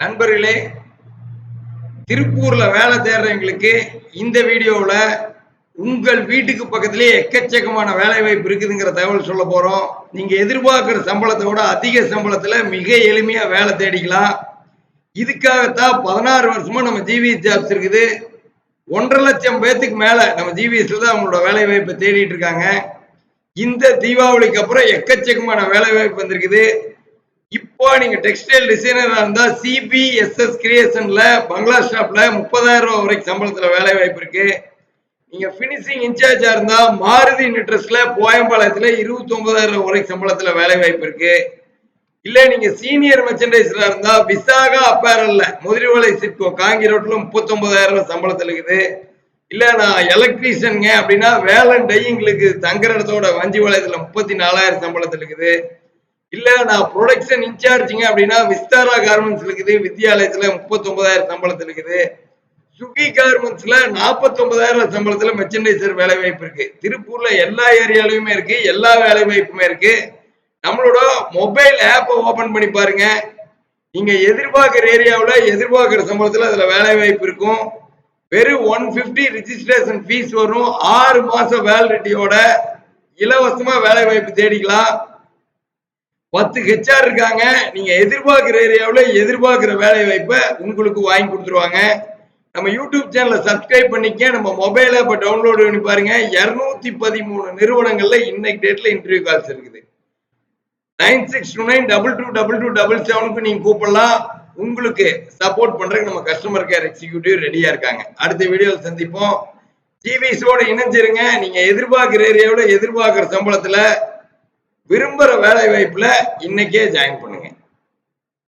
நண்பர்களே, திருப்பூர்ல வேலை தேடுறவங்களுக்கு இந்த வீடியோவில் உங்கள் வீட்டுக்கு பக்கத்திலேயே எக்கச்சக்கமான வேலை வாய்ப்பு இருக்குதுங்கிற தகவல் சொல்ல போறோம். நீங்க எதிர்பார்க்கிற சம்பளத்தை விட அதிக சம்பளத்துல மிக எளிமையா வேலை தேடிக்கலாம். இதுக்காகத்தான் 16 வருஷமா நம்ம ஜிவிஎஸ் ஜாப்ஸ் இருக்குது. 1.5 லட்சம் பேத்துக்கு மேல நம்ம ஜிவிஎஸ்ல தான் அவங்களோட வேலை வாய்ப்பை தேடிட்டு இருக்காங்க. இந்த தீபாவளிக்கு அப்புறம் எக்கச்சக்கமான வேலை வாய்ப்பு வந்திருக்குது. இப்போ நீங்க டெக்ஸ்டைல் டிசைனரா இருந்தா சிபிஎஸ்எஸ் கிரியேஷன்ல பங்களா ஷாப்ல 30,000 ரூபாய் வரைக்கும் சம்பளத்துல வேலை வாய்ப்பு இருக்கு. நீங்க பினிஷிங் இன்சார்ஜா இருந்தா மாருதி நிட்ரஸ்ல போயம்பாளையத்துல 29,000 ரூபாய் வரைக்கும் சம்பளத்துல வேலை வாய்ப்பு இருக்கு. இல்ல நீங்க சீனியர் மெர்ச்சன்டைசரா இருந்தா விசாகா அப்பேரல்ல முதிரிவளை சிட்கோ காங்கி ரோட்ல 39,000 ரூபாய் சம்பளத்துல இருக்குது. இல்ல நான் எலக்ட்ரீஷியனுங்க அப்படின்னா வேலன் டையிங்களுக்கு தங்குற இடத்தோட வஞ்சிபாளையத்துல 34,000 சம்பளத்துல இருக்குது. இல்ல நான் ப்ரொடக்ஷன் இன்சார்ஜிங்க அப்படின்னா விஸ்தாரா கார்மெண்ட்ஸ் இருக்குது வித்யாலயத்துல 39,000 சம்பளத்துல இருக்குது. சுகி கார்மெண்ட்ஸ்ல 49,000 சம்பளத்துல மெர்ச்சன்டைசர் வேலை வாய்ப்பு இருக்கு. திருப்பூர்ல எல்லா ஏரியாலையுமே இருக்கு, எல்லா வேலை வாய்ப்புமே இருக்கு. நம்மளோட மொபைல் ஆப்பை ஓபன் பண்ணி பாருங்க. நீங்க எதிர்பார்க்கிற ஏரியாவில் எதிர்பார்க்கிற சம்பளத்துல அதுல வேலை வாய்ப்பு இருக்கும். வெறும் 150 ரிஜிஸ்ட்ரேஷன் ஃபீஸ் வரும். 6 மாசம் வேலிடிட்டியோட இலவசமா வேலை வாய்ப்பு தேடிக்கலாம். 10 ஹெச்ஆர் இருக்காங்க. நீங்க எதிர்பார்க்கிற ஏரியாவில் எதிர்பார்க்கிற வேலை வாய்ப்பை உங்களுக்கு வாங்கி கொடுத்துருவாங்க. நம்ம யூடியூப் சேனலை சப்ஸ்கிரைப் பண்ணிக்க. நம்ம மொபைல் ஆப்பை டவுன்லோட் பண்ணி பாருங்க. 213 நிறுவனங்கள்ல இன்னைக்கு டேட்ல இன்டர்வியூ கால்ஸ் இருக்குது. 9629222277 நீங்க கூப்பிடலாம். உங்களுக்கு சப்போர்ட் பண்றதுக்கு நம்ம கஸ்டமர் கேர் எக்ஸிக்யூட்டிவ் ரெடியா இருக்காங்க. அடுத்த வீடியோவில் சந்திப்போம். டிவிஸோட இணைஞ்சிருங்க. நீங்க எதிர்பார்க்கிற ஏரியாவில் எதிர்பார்க்கிற சம்பளத்துல விரும்புற வேலை வாய்ப்புல இன்னைக்கே ஜாயின் பண்ணுங்க.